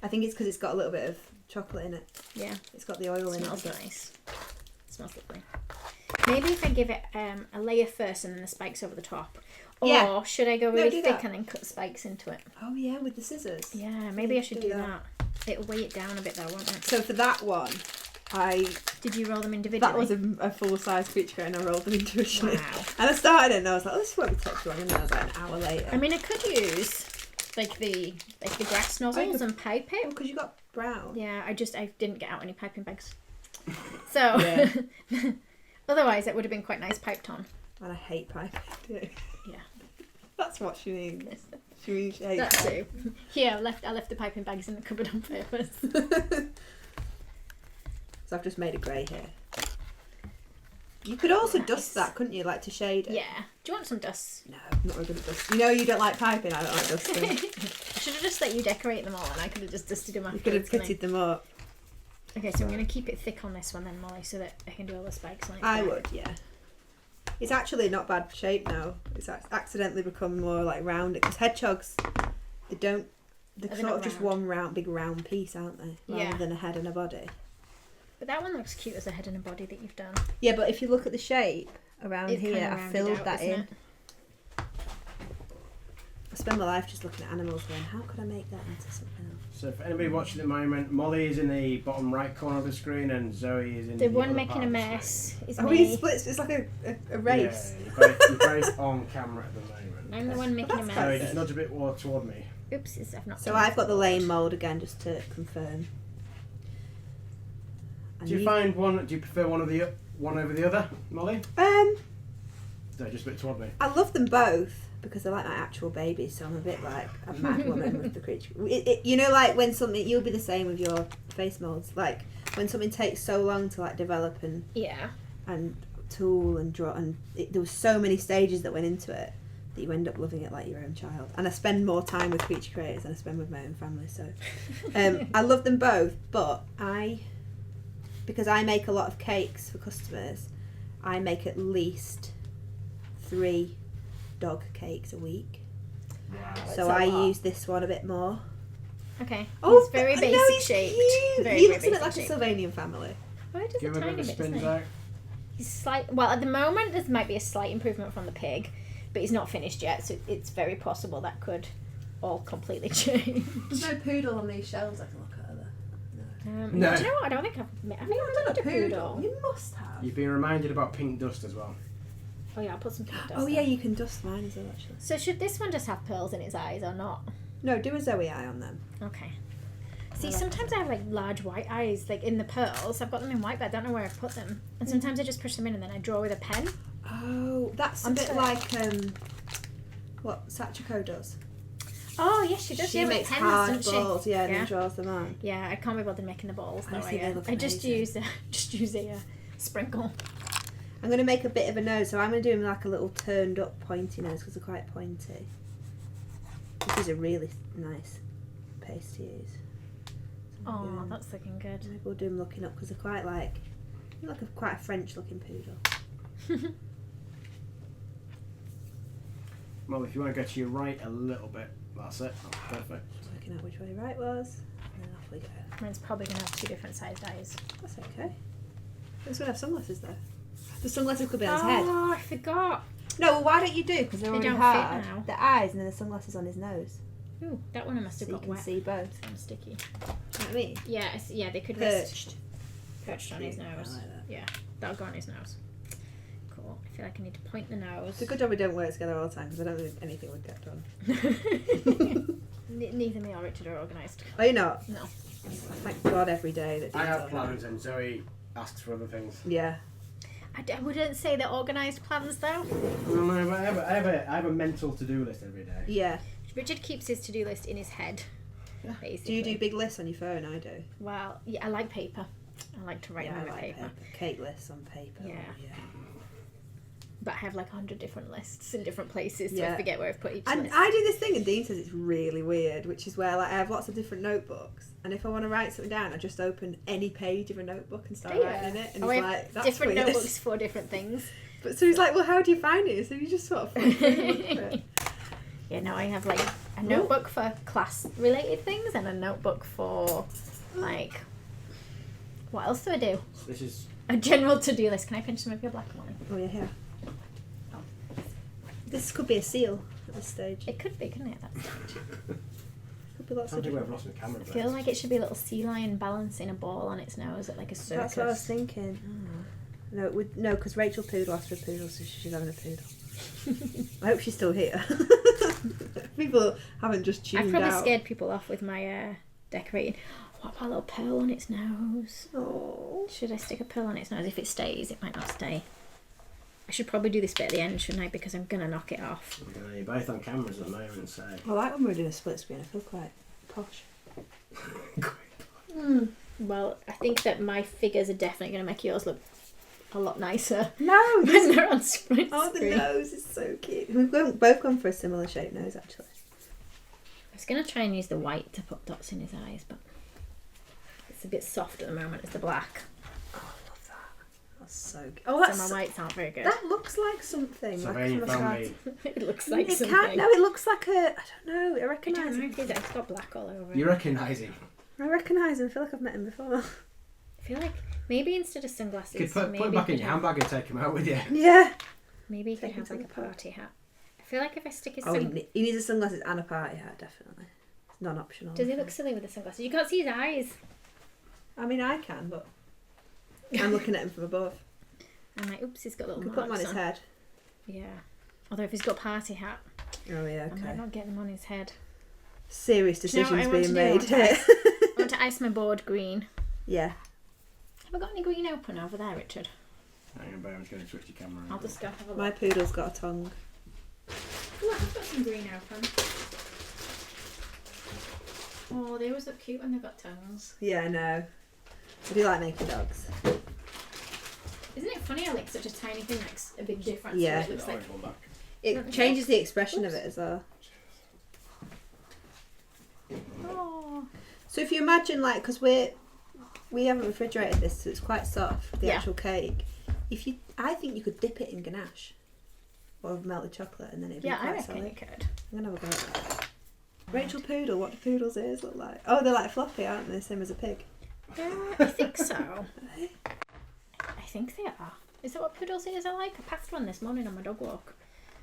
I think it's because it's got a little bit of chocolate in it. yeah, It's got the oil it in smells it. nice. It smells lovely. Maybe if I give it a layer first and then the spikes over the top. Or Yeah. should I go No, really do thick that. and then cut spikes into it? Oh, yeah, with the scissors. Yeah, maybe I should do Do that. It'll weigh it down a bit though, won't it? So for that one, Did you roll them individually? that was a full-size creature and I rolled them individually. Wow. And I started it and I was like, oh, this won't take too long. And then I was like, an hour later. I mean, I could use like the grass nozzles could- and pipe it. because you got brown. Yeah, I didn't get out any piping bags. So Yeah. otherwise, it would have been quite nice piped on. And I hate piping too. Yeah. That's what she needs. Should we shade That too. Yeah, I left the piping bags in the cupboard on purpose. So I've just made a grey here. You could also Nice. dust that, couldn't you? Like to shade it. Yeah. Do you want some dust? No, I'm not really good at dust. You know you don't like piping. I don't like dusting. I should have just let you decorate them all, and I could have just dusted them You afterwards. could have couldn't I? pitted them up. Okay, so I'm going to keep it thick on this one then, Molly, so that I can do all the spikes like I that. would, yeah. It's actually not bad shape now. It's accidentally become more like rounded because hedgehogs, they're they sort not of just round? one big round piece, aren't they? Rather Yeah. than a head and a body. But that one looks cute as a head and a body that you've done. Yeah, but if you look at the shape around It's here, kinda I rounded filled out, that isn't in. it? I spend my life just looking at animals going, how could I make that into something else? So for anybody watching at the moment, Molly is in the bottom right corner of the screen and Zoe is in The the one other making part a of the mess is Oh, me. he splits. It's like a race. Yeah, you're both on camera at the moment. I'm the one making a that's mess. quite Zoe, just nudge a bit more toward me. Oops, I've not. So done I've got the it. lane mould again, just to confirm. And Do you find one? Do you prefer one over the other, Molly? No, just a bit toward me. I love them both because they're like my actual babies, so I'm a bit like a mad woman with the creature. You know, like when something, you'll be the same with your face moulds. Like when something takes so long to like develop and Yeah. tool and draw, and there was so many stages that went into it that you end up loving it like your own child. And I spend more time with creature creators than I spend with my own family. So I love them both, but because I make a lot of cakes for customers, I make at least 3 dog cakes a week. Wow. So I use this one a bit more. Okay. Oh, It's very no, basic he's shaped. cute. Very, He very looks a bit basic like shaped. a Sylvanian family. Oh, it does Give a him a bit tiny of a bit, spin, doesn't he? Zach. He's slight. Well, at the moment, there might be a slight improvement from the pig, but he's not finished yet, so it's very possible that could all completely change. There's no poodle on these shelves I can look at, are there? No. Do you know what? I don't think I've met. I've never Done met a poodle. You must have. You've been reminded about pink dust as well. Oh yeah, I'll put some pink dust. Oh yeah, on. you can dust mine as well actually. So should this one just have pearls in its eyes or not? No, do a Zoe eye on them. Okay. See, I like sometimes I have like large white eyes, like in the pearls. I've got them in white, but I don't know where I've put them. And sometimes I just push them in and then I draw with a pen. Oh, that's a I'm bit sorry. like what Sachiko does. Oh yes, she does. She Yeah, with makes pens, hard doesn't balls, she? yeah, and then draws them on. Yeah, I can't be bothered making the balls. I Though just think they look I just amazing. use a sprinkle. I'm going to make a bit of a nose, so I'm going to do them like a little turned up pointy nose because they're quite pointy. This is a really nice paste to use. So Oh, maybe, that's looking good. maybe we'll do them looking up because they're quite like quite a French looking poodle. Molly, if you want to go to your right a little bit, that's it. That's perfect. Just working out which way right was, and then off we go. Mine's probably gonna have 2 different sized eyes. That's okay. It's going to have sunglasses though. The sunglasses could be on his head. Oh, I forgot. No, well, why don't you do? Because they're They already don't fit hard. now. The eyes and then the sunglasses on his nose. Ooh, that one I must So have you got can wet. see both. I'm sticky. Do you know what I mean? Yeah, yeah, they could rest Perched. perched on his Cute. I nose. like that. Yeah, that'll go on his nose. Cool. I feel like I need to point the nose. It's a good job we don't work together all the time because I don't think anything would get done. Neither me or Richard are organised. Are you not? No. Thank God every day that I Dean's have organised. plans and Zoe asks for other things. Yeah. I wouldn't say they're organised plans though. No, but I have a mental to-do list every day. Yeah. Richard keeps his to-do list in his head. Do Basically. you do big lists on your phone? I do. Well, yeah, I like paper. I like to write Yeah, on I the like paper. Cake lists on paper. Yeah. Yeah. But I have like 100 different lists in different places, so I Yeah. forget where I've put each And list. I do this thing, and Dean says it's really weird, which is where like I have lots of different notebooks, and if I want to write something down, I just open any page of a notebook and start Do you? writing in it. And Oh, I he's have like, "That's different weird." notebooks for different things. But so he's like, "Well, how do you find it?" So you just sort of flip through and look for it. Yeah, no, I have like a notebook for class-related things and a notebook for like what else do I do? This is A general to-do list. Can I pinch some of your black money? Oh yeah, here. This could be a seal at this stage. It could be, couldn't it? That's Could be lots I of think I've different. lost my camera. I feel like it should be a little sea lion balancing a ball on its nose at like a circus. That's what I was thinking. No, it would no, because Rachel Poodle asked for a poodle, so she's having a poodle. I hope she's still here. People haven't just tuned I've probably out. scared people off with my decorating. What about a little pearl on its nose? Oh. Should I stick a pearl on its nose? If it stays, it might not stay. I should probably do this bit at the end, shouldn't I? Because I'm going to knock it off. You're both on cameras at the moment, so. I like when we're doing a split screen. I feel quite posh. Well, I think that my figures are definitely going to make yours look a lot nicer. No, When they're on split oh, the screen. nose is so cute. We've both gone for a similar shaped nose, actually. I was going to try and use the white to put dots in his eyes, but it's a bit soft at the moment. It's the black. Oh, I love that. That's so good. Oh, that's So my whites aren't very good. that looks like something. So like then you from a found card. me. It looks like It something. can't. No, it looks like a. I don't know. I I recognise don't know him. if he's it's got black all over it. You recognise him. I recognise him. I feel like I've met him before. I feel like maybe instead of sunglasses, You could put maybe him back you in could your handbag and take him out with you. Yeah. Maybe you could Take him have to like a the pub. party hat. I feel like if I stick his Oh, he needs a sunglasses and a party hat, definitely. It's non-optional. does he look silly with the sunglasses? You can't see his eyes. I mean, I can, but I'm looking at him from above. I'm like, oops, he's got You little can put him on marks his head. Yeah. Although if he's got a party hat, Oh yeah, I might okay. not get them on his head. Serious Do you know what decisions I being want to do? made I here. I want to ice my board green. Yeah. Have I got any green open over there, Richard? Hang on, I'm just going to switch your camera. I'll just go have a look. My poodle's got a tongue. Ooh, I've got some green open. Oh, they always look cute when they've got tongues. Yeah, I know. I do like making dogs. Isn't it funny how like such a tiny thing makes a big difference? Yeah. To what it looks like. It changes the expression of it as well. Oh. So if you imagine, like, because we haven't refrigerated this, so it's quite soft. The Yeah. actual cake. I think you could dip it in ganache or melted chocolate, and then it'd be Yeah, I quite reckon solid. you could. I'm gonna have a go at that. Rachel Poodle, what do poodles' ears look like? Oh, they're like floppy, aren't they? Same as a pig. I think so. Are they? I think they are. Is that what poodles' ears are like? I passed one this morning on my dog walk.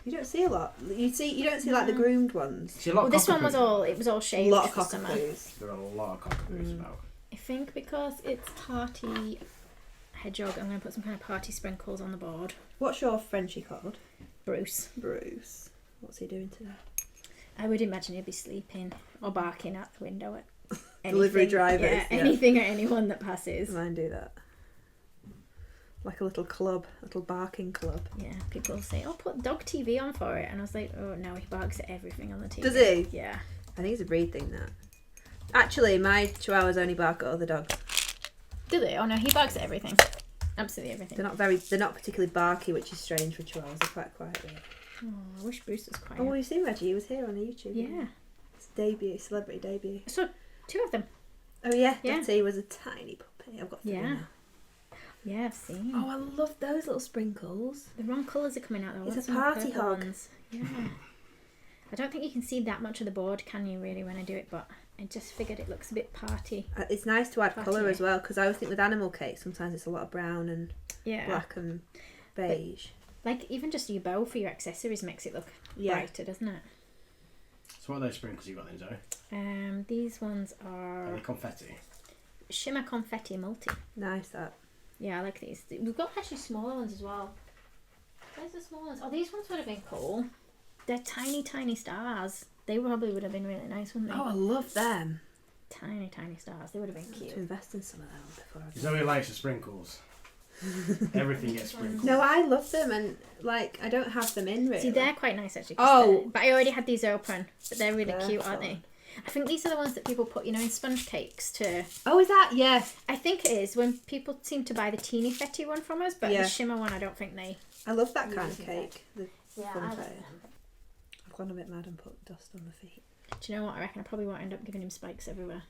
You don't see a lot. You don't see like the groomed ones. See, a lot Well, of this one was cockatoos. all A shaved lot of for summer. cockatoos. There are a lot of cockatoos about. I think because it's party hedgehog, I'm going to put some kind of party sprinkles on the board. What's your Frenchie called? Bruce. Bruce. What's he doing today? I would imagine he'd be sleeping or barking out the window at Delivery anything. drivers, Yeah, yeah. anything or anyone that passes. Mine do that. Like a little club, a little barking club. Yeah, people say, "Oh, put dog TV on for it," and I was like, "Oh no, he barks at everything on the TV." Does he? Yeah. I think it's a breed thing, that. Actually, my chihuahuas only bark at other dogs. Do they? Oh no, he barks at everything. Absolutely everything. They're not particularly barky, which is strange for chihuahuas. They're quite quiet. Really. Oh, I wish Bruce was quiet. Oh, well, you've seen Reggie. He was here on the YouTube. Yeah. It's debut, celebrity debut. I saw 2 of them. Oh yeah, Yeah. Betty was a tiny puppy. I've got 3 Yeah. now. Yeah, I've seen. Oh, I love those little sprinkles. The wrong colours are coming out though. I It's want a some party purple hog. ones. Yeah. I don't think you can see that much of the board, can you, really, when I do it? But I just figured it looks a bit party. It's nice to add Party. colour as well, because I always think with animal cake, sometimes it's a lot of brown and Yeah. black and beige. Like, even just your bow for your accessories makes it look Yeah. brighter, doesn't it? So what are those sprinkles you got then, Zoe? These ones Are are they confetti? Shimmer Confetti Multi. Nice that. Yeah, I like these. We've got actually smaller ones as well. Where's the small ones? Oh, these ones would have been cool. They're tiny, tiny stars. They probably would have been really nice, wouldn't they? Oh, I love them. Tiny, tiny stars. They would have been To cute. invest in some of them before I do. Zoe likes the sprinkles. Everything gets sprinkled. No, I love them, and like I don't have them in really. See, they're quite nice actually. 'Cause Oh. but I already had these open. But they're really They're cute, aren't they? fun. I think these are the ones that people put, in sponge cakes to... Oh, is that? Yeah. I think it is when people seem to buy the teeny fetty one from us, but Yeah. the shimmer one, I don't think they... I love that kind of cake. The Yeah, fun I like cake. them. I've gone a bit mad and put dust on the feet. Do you know what? I reckon I probably won't end up giving him spikes everywhere.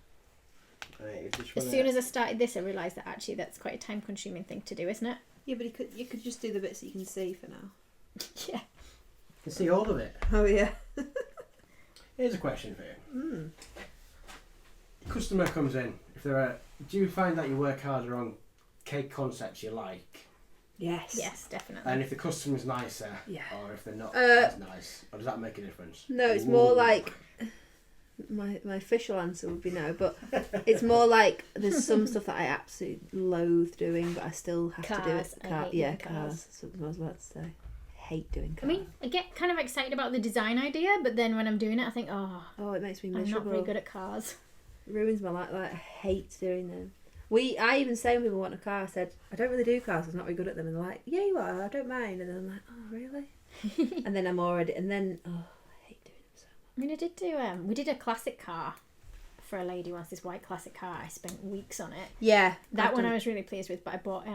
Right, just As wanna- soon as I started this, I realised that actually that's quite a time-consuming thing to do, isn't it? Yeah, but you could just do the bits that you can see for now. Yeah. You can see all of it. Oh yeah. Here's a question for you. Customer comes in. Do you find that you work harder on cake concepts you like, Yes. Yes, definitely. and if the customer's nicer, Yeah. or if they're not Uh, as nice, or does that make a difference? No, it's more Ooh. like my official answer would be no, but it's more like there's some stuff that I absolutely loathe doing, but I still have to do Cars. it. I hate Yeah, doing cars. That's what I was about to say. I hate doing I cars. mean, I get kind of excited about the design idea, but then when I'm doing it, I think, oh, Oh, it makes me I'm not miserable. very good at cars. It ruins my life. Like, I hate doing them. I even say when people want a car, I said, I don't really do cars, I'm not very good at them. And they're like, yeah, you are, I don't mind. And then I'm like, oh, really? And then I hate doing them so much. I mean, I did do, we did a classic car for a lady once, this white classic car. I spent weeks on it. Yeah. That one I was really pleased with, but I bought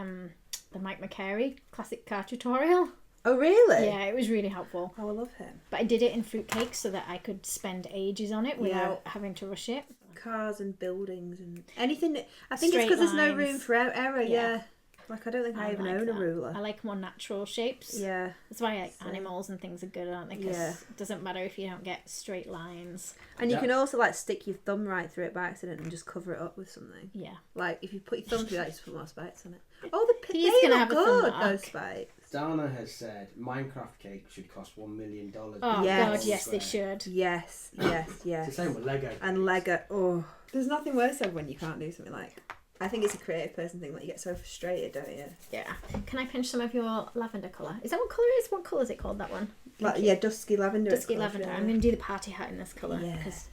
the Mike McCary classic car tutorial. Oh, really? Yeah, it was really helpful. Oh, I love him. But I did it in fruitcake so that I could spend ages on it without having to rush it. Cars and buildings and anything. I think Straight it's because there's no lines. room for error. Yeah. Like, I don't think I even like own a that. ruler. I like more natural shapes. Yeah. That's why like animals and things are good, aren't they? Because Yeah. it doesn't matter if you don't get straight lines. And you can also like stick your thumb right through it by accident and just cover it up with something. Yeah. Like if you put your thumb through that, you just put more spikes on it. Oh, He's they gonna look have a thumb good, mark. those spikes. Dana has said Minecraft cake should cost $1 million. Oh Yes. God, yes, they should. Yes. It's the same with Lego. And Lego. Oh, there's nothing worse than when you can't do something like. I think it's a creative person thing. Like you get so frustrated, don't you? Yeah. Can I pinch some of your lavender colour? Is that what colour it is? What colour is it called? That one? Like yeah, dusky lavender. Dusky lavender. Yeah. I'm going to do the party hat in this colour. Yeah. Cause,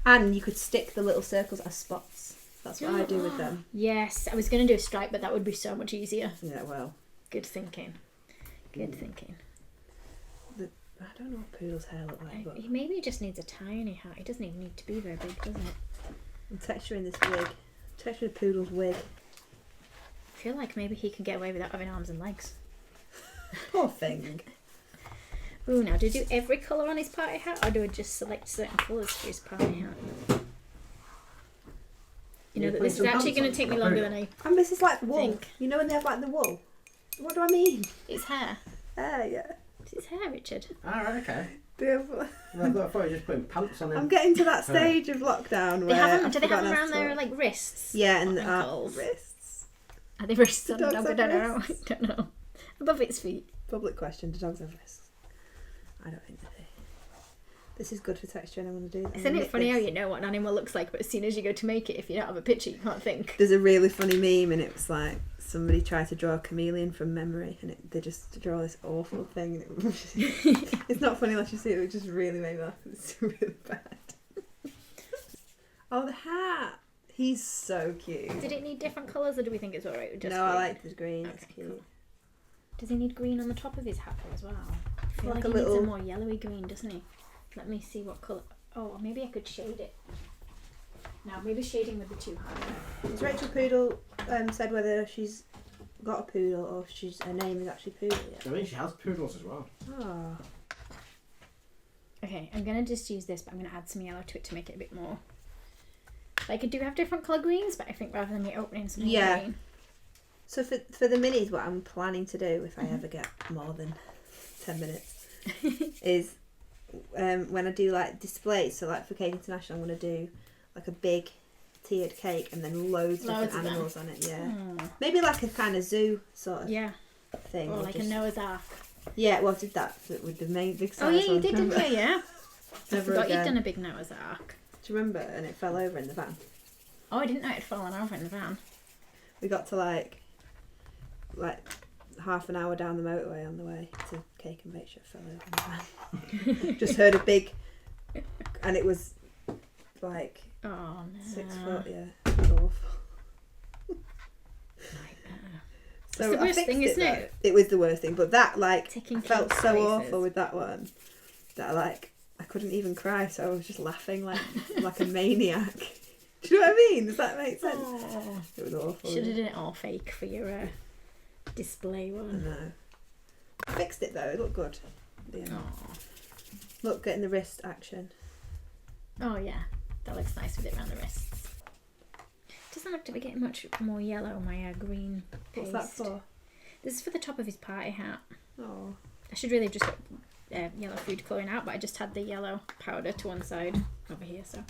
And you could stick the little circles as spots. That's what I do with them. Yes, I was going to do a stripe, but that would be so much easier. Yeah, well. Good thinking. Good thinking. I don't know what Poodle's hair look like, but Maybe he just needs a tiny hat. It doesn't even need to be very big, does it? I'm texturing this wig. Texturing Poodle's wig. I feel like maybe he can get away without having arms and legs. Poor thing. Ooh, now do I do every colour on his party hat, or do I just select certain colours for his party hat? You know that this is actually going to take me longer than I And this is like wool. think. You know when they have like the wool? What do I mean? His hair. Yeah. It's his hair, Richard. Alright, okay. I'm I thought you were just putting pants on him. getting to that stage of lockdown They where have them, I've do they have forgotten them how around to their talk. like wrists? Yeah, and or ankles? wrists. Are they wrists Do on a dogs dog? I have don't know. I wrists? don't know. Above its feet. Public question: do dogs have wrists? I don't think they do. This is good for texture, and I'm going to do that. Isn't it funny how you know what an animal looks like, but as soon as you go to make it, if you don't have a picture, you can't think. There's a really funny meme, and it was like somebody tried to draw a chameleon from memory, and they just draw this awful thing. It's not funny unless you see it. It just really made me laugh. It's really bad. Oh, the hat! He's so cute. Did it need different colours, or do we think it's alright with just No, I green? like the green. It's Okay, cute. cool. Does he need green on the top of his hat though as well? I feel Like like a he needs little- a more yellowy green, doesn't he? Let me see what colour. Oh, maybe I could shade it. No, maybe shading would be too hard. Has Rachel Poodle said whether she's got a poodle or if her name is actually Poodle yet? I mean, she has poodles as well. Oh. Okay, I'm going to just use this, but I'm going to add some yellow to it to make it a bit more... Like, I do have different colour greens, but I think rather than the opening some more Yeah. green... So for the minis, what I'm planning to do, if I ever get more than 10 minutes, is when I do like displays, so like for Cake International, I'm going to do like a big tiered cake and then loads of Loads different of them. animals on it, yeah. Oh. Maybe like a kind of zoo sort of Yeah, thing. or like a Noah's Ark. Yeah, well I did that with the main big size Oh yeah, you one, did, remember? didn't you? Yeah. I Never forgot again. you'd done a big Noah's Ark. Do you remember? And it fell over in the van. Oh, I didn't know it had fallen over in the van. We got to like half an hour down the motorway on the way to Cake and Bake Shop, fell over in the van. Just heard a big, and it was like Oh no. 6 foot, yeah. It was awful. Nightmare. So the I worst fixed thing, isn't though. it? It was the worst thing, but that like Taking I felt cake so places. awful with that one that I couldn't even cry, so I was just laughing like a maniac. Do you know what I mean? Does that make sense? Oh. It was awful. Should have done it all fake for your display I one. know. I fixed it though. It looked good. Yeah. Oh. Look, getting the wrist action. Oh yeah, that looks nice with it around the wrists. Doesn't look to be getting much more yellow. My green paste. What's that for? This is for the top of his party hat. Oh. I should really have just got yellow food colouring out, but I just had the yellow powder to one side over here, so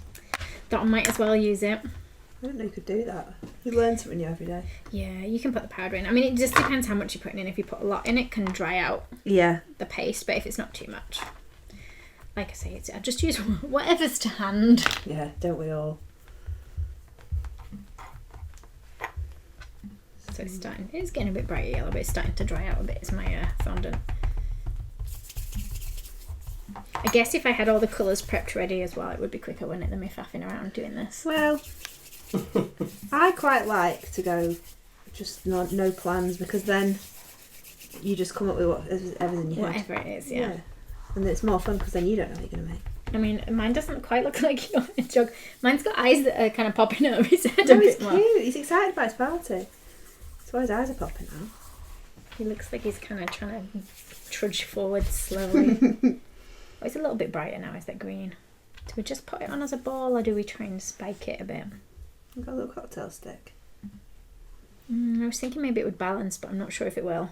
thought I might as well use it. I didn't know you could do that. You learn something new every day. Yeah, you can put the powder in. I mean, it just depends how much you're putting in. If you put a lot in, it can dry out Yeah. the paste, but if it's not too much, like I say, I just use whatever's to hand. Yeah, don't we all? So it's getting a bit brighter yellow, but it's starting to dry out a bit. It's my fondant. I guess if I had all the colours prepped ready as well, it would be quicker, wouldn't it, than me faffing around doing this. Well, I quite like to go just no plans, because then you just come up with whatever's in your head. Whatever it is, yeah. And it's more fun because then you don't know what you're going to make. I mean, mine doesn't quite look like your hedgehog. Mine's got eyes that are kind of popping out of his head No, a he's bit cute. more. He's excited by his party. That's why his eyes are popping out. He looks like he's kind of trying to trudge forward slowly. Oh, it's a little bit brighter now, is that green? Do we just put it on as a ball, or do we try and spike it a bit? I've got a little cocktail stick. I was thinking maybe it would balance, but I'm not sure if it will.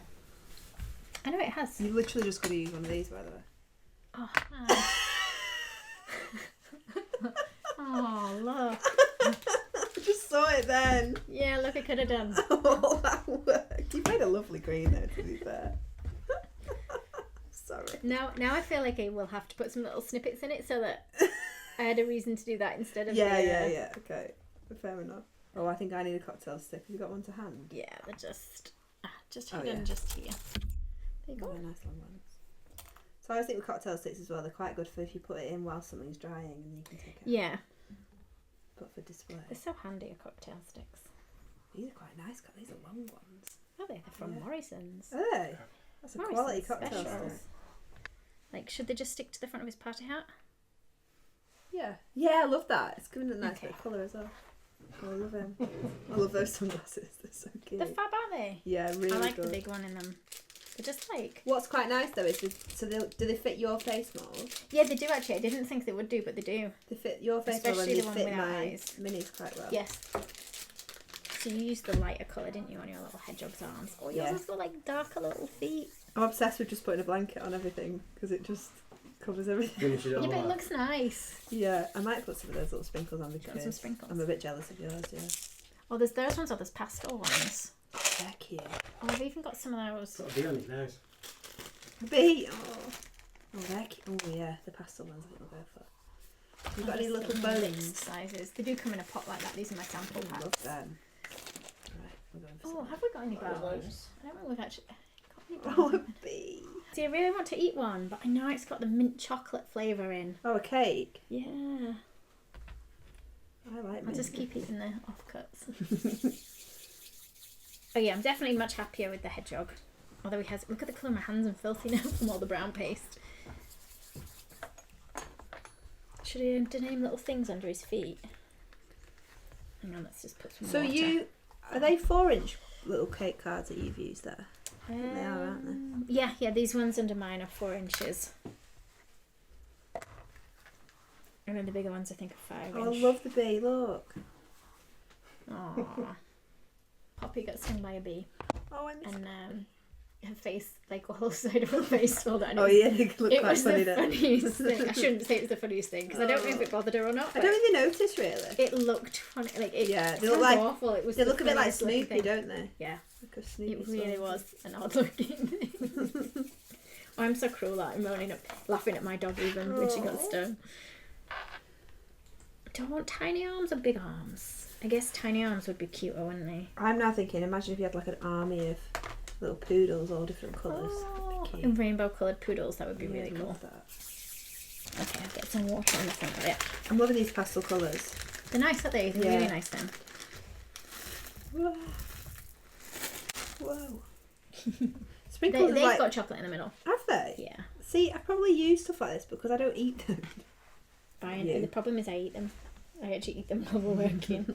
I know it has. You literally just got to use one of these, by the way. Oh, nice. Oh, look. I just saw it then. Yeah, look, I could have done. Oh, that worked. You made a lovely green there, to be fair. Sorry. Now I feel like I will have to put some little snippets in it so that I had a reason to do that instead of Yeah. Okay, fair enough. Oh, I think I need a cocktail stick. Have you got one to hand? Yeah, they're just Oh, hidden yeah. just here. There you go. Oh, nice long ones. So I always think with cocktail sticks as well, they're quite good for if you put it in while something's drying and you can take it out. Yeah, But for display. they're so handy, a cocktail sticks. These are quite nice. These are long ones. Oh, they're from Yeah. Morrison's. Hey, that's a quality Morrison's cocktail specials. stick. Like, should they just stick to the front of his party hat? Yeah, I love that. It's giving it a nice Okay. bit of colour as well. I love him. I love those sunglasses. They're so cute. They're fab, aren't they? Yeah, really I like good. the big one in them. They're just like... What's quite nice though is do they fit your face mold? Yeah, they do actually. I didn't think they would do, but they do. They fit your face Especially mold and the they one fit without my eyes. minis quite well. Yes. So you used the lighter colour, didn't you, on your little hedgehog's arms? Oh, yours Yeah. has got like darker little feet. I'm obsessed with just putting a blanket on everything because it just covers everything. Finish it Yeah, all but it off. looks nice. Yeah, I might put some of those little sprinkles on Got because some sprinkles. I'm a bit jealous of yours. Yeah, Oh, there's those ones or there's pastel ones. they're cute. Oh, I've even got some of those. Got a bee on his nose. Bee. Oh, they're cute. Oh yeah, the pastel ones I think we'll go for. You've got any little mixed bones? sizes. They do come in a pot like that. These are my sample I packs. love them. Right, we're going for Oh, some. have we got any That was bones? nice. I don't think we've actually got Oh, any a bones. bee. See, I really want to eat one, but I know it's got the mint chocolate flavour in. Oh, a cake. Yeah. I like. I'll just mint. keep eating the offcuts. Oh yeah, I'm definitely much happier with the hedgehog. Although he has, look at the colour of my hands, I'm filthy now from all the brown paste. Should I name little things under his feet? Hang on, let's just put some So water. are they 4-inch little cake cards that you've used there? They are, aren't they? Yeah, these ones under mine are 4 inches. And then the bigger ones I think are 5 Oh, I inch. love the bee. Look. Aww. Poppy got stung by a bee. Oh, I miss. And her face, like the whole side of her face filled out. Oh yeah, they look It quite was funny the then. funniest thing. I shouldn't say it was the funniest thing because I don't know if Oh. it bothered her or not. I But don't really notice really. it looked funny. Like it, Yeah, it they look sounds like- awful. It was. They the look a bit like funniest looking Snoopy, thing. don't they? Yeah, Like a Snoopy. it really song. was an odd looking thing. Oh, I'm so cruel that I'm moaning up, laughing at my dog even when she got Aw. stung. Do I want tiny arms or big arms? I guess tiny arms would be cuter, wouldn't they? I'm now thinking, imagine if you had like an army of little poodles, all different colours. Oh, Cute. and rainbow coloured poodles, that would be really I'd cool. love that. Okay, I'll get some water on the front of it. I'm loving these pastel colours. They're nice, aren't they? They're Yeah. really nice then. Whoa. Whoa. They've Sprinkles are like, got chocolate in the middle. have they? Yeah. See, I probably use stuff like this because I don't eat them. Fine. Yeah. The problem is I eat them. I actually eat them while we're working.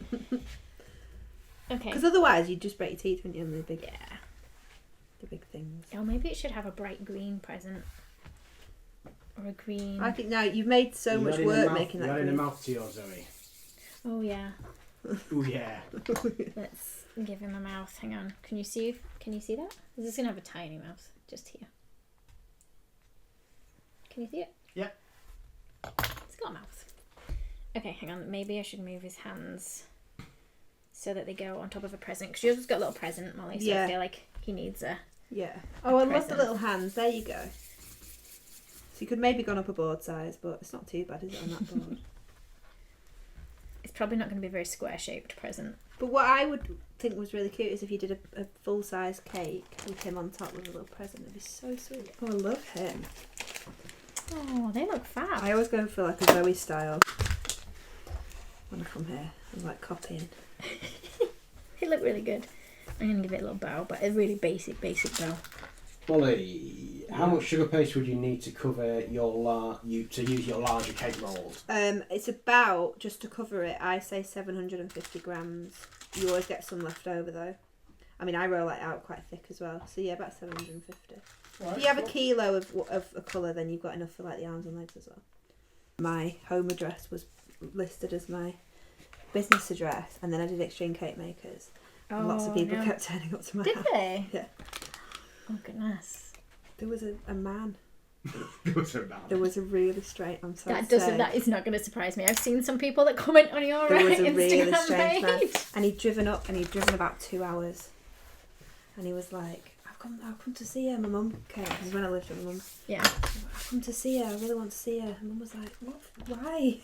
Okay. Because otherwise you'd just break your teeth when you're on the big, Yeah. the big things. Oh, maybe it should have a bright green present. Or a green. I think now you've made so You much adding a work mouth- making you that adding a green. mouth to yours, Zoe. Oh, yeah. Oh yeah. Let's give him a mouth. Hang on. Can you see that? This is going to have a tiny mouth. Just here. Can you see it? Yeah. It's got a mouth. Okay, hang on. Maybe I should move his hands so that they go on top of a present. Because yours has got a little present, Molly. So Yeah. I feel like he needs a... Yeah. Oh, I love the Present. little hands. There you go. So you could maybe gone up a board size, but it's not too bad, is it, on that board? It's probably not going to be a very square-shaped present. But what I would think was really cute is if you did a full-size cake with him on top with a little present. It'd be so sweet. Oh, I love him. Oh, they look fab. I always go for like a Zoe style. when I come here. I'm like copying. They look really good. I'm going to give it a little bow, but a really basic bow. Molly, how much sugar paste would you need to cover to use your larger cake mould? It's about, just to cover it, I say 750 grams. You always get some left over though. I mean, I roll it out quite thick as well. So yeah, about 750. Right, If you have a kilo of a colour, then you've got enough for like the arms and legs as well. My home address was listed as my business address, and then I did Extreme Cake Makers. And lots of people kept turning up to my house. Did they? Yeah. Oh goodness. There was a man. There was a man. There was a really strange. I'm sorry. That is not going to surprise me. I've seen some people that comment on your There was a Instagram really strange man, page. and he'd driven about 2 hours, and he was like, I've come to see her. My mum came. This is when I lived with my mum. Yeah. I've come to see her. I really want to see her. And mum was like, what? Why?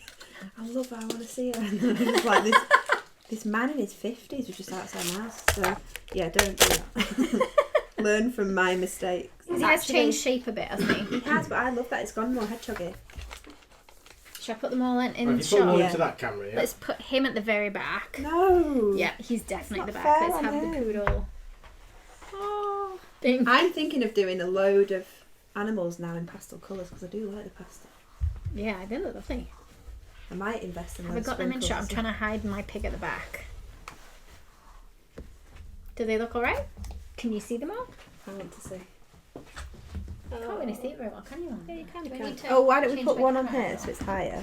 I love her. I want to see her. And then it was like this man in his 50s was just outside my house. So yeah, don't do that. Learn from my mistakes. He has changed shape a bit, hasn't he? He has, but I love that. It's gone more hedgehoggy. Should I put them all in If you put shot? them all Yeah. into that camera, yeah. Let's put him at the very back. No. Yeah, he's definitely It's the not back. fair Let's have on the him. poodle. Oh, ding. I'm thinking of doing a load of animals now in pastel colours because I do like the pastel. Yeah, they look lovely. I might invest in Have I those got them in shot? I'm sprinkles. trying to hide my pig at the back. Do they look alright? Can you see them all? I want to see. I can't really see it very well, can you? Yeah, you kind Do of I need can. to Oh, why don't we change put my one on camera here as so it's higher?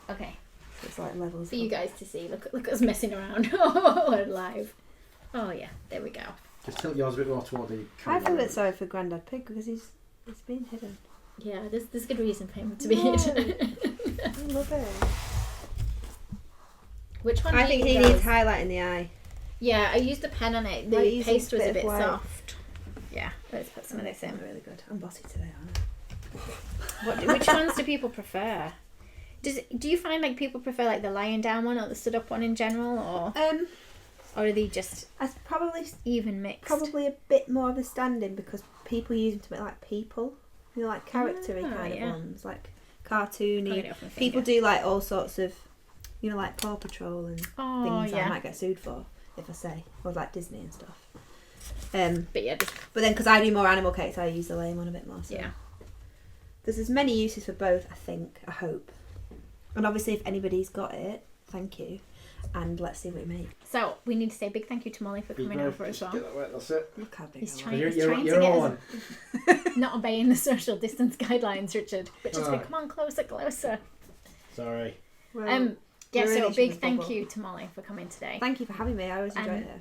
Okay, So it's like levels. for you guys to see. Look at us messing around. Oh, live. Oh yeah, there we go. Just tilt yours a bit more toward the I camera. feel a bit sorry for Grandad Pig because he's been hidden. Yeah, there's good reason for him to be No. hidden. I love it. Which one? I do think you he guys- needs highlight in the eye. Yeah, I used a pen on it. Might The use a paste was bit a of bit white. soft. Yeah, let's put some of this in. Really good. I'm bossy today, aren't Which ones do people prefer? Do you find like people prefer like the lying down one or the stood up one in general, or I? are they just I probably even mixed? a bit more of the standing because people use them to make like people, like character-y Ah, kind yeah. of ones, like Got cartoony. it off my People finger. do like all sorts of, like Paw Patrol and Oh things I yeah, might get sued for if I say, or like Disney and stuff. but yeah, But then because I do more animal cakes, I use the lame one a bit more. So yeah. there's as many uses for both. I hope. And obviously, if anybody's got it, thank you, and let's see what we make. So we need to say a big thank you to Molly for coming over as well. Get that wet, that's it. Look how big He's I trying- was. You're to get on. us not obeying the social distance guidelines, Richard. But just Alright. come on closer. Sorry. Well, Yeah, we're in so a each big other's thank bubble. you to Molly for coming today. Thank you for having me. I always enjoy And- it.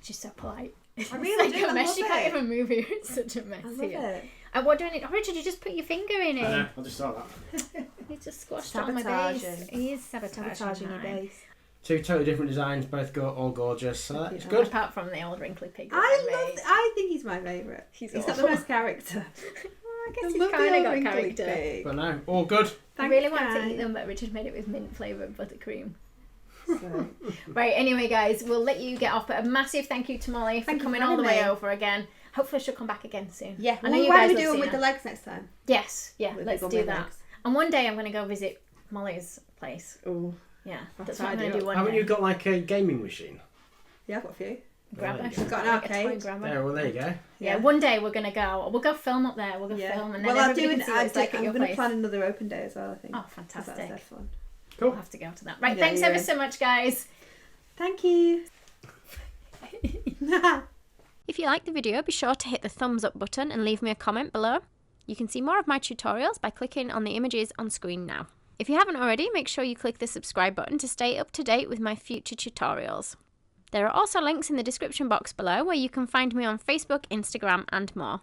She's so polite. I really It's do. like a I mess. love She can't it. even move here. It's such a mess I love here. it. And what do I need? Oh, Richard, you just put your finger in I it. know, I just saw that. He just squashed it on my base. Sabotaging. He is sabotaging Sabotaging your mine. base. Two totally different designs, both all gorgeous. So Thank that's you. good. Apart from the old wrinkly pig. that I made. think he's my favourite. He's got the awful. most character. I guess I he's love the kind of old got wrinkly character. pig. But no, all good. I Thanks, really want to guys. eat them, but Richard made it with mint flavoured buttercream. So, Right, anyway, guys, we'll let you get off. But a massive thank you to Molly for Thank you for coming all the having way me. over again. Hopefully, she'll come back again soon. yeah. I know Well, you why guys don't we love do it with seeing the her. legs next time? Yes, yeah, With let's the do gourmet that. legs. And one day I'm going to go visit Molly's place. Oh. Yeah, That's that's what I'm what I going to do. do one Haven't day. you got like a gaming machine? Yeah, I've got a few. Grab There her. you She's go. Got an like a toy arcade. grabber. There, well, there you go. Yeah, one day we're going to go. We'll go film up there. We'll go Yeah. film, and then Well, I'll everybody do can it. see what it's like at I'm your going to place. plan another open day as well, I think. Oh, 'cause that's fantastic. their fun. Cool. We'll have to go to that. Right, Yeah, thanks yeah. ever so much, guys. Thank you. If you liked the video, be sure to hit the thumbs up button and leave me a comment below. You can see more of my tutorials by clicking on the images on screen now. If you haven't already, make sure you click the subscribe button to stay up to date with my future tutorials. There are also links in the description box below where you can find me on Facebook, Instagram and more.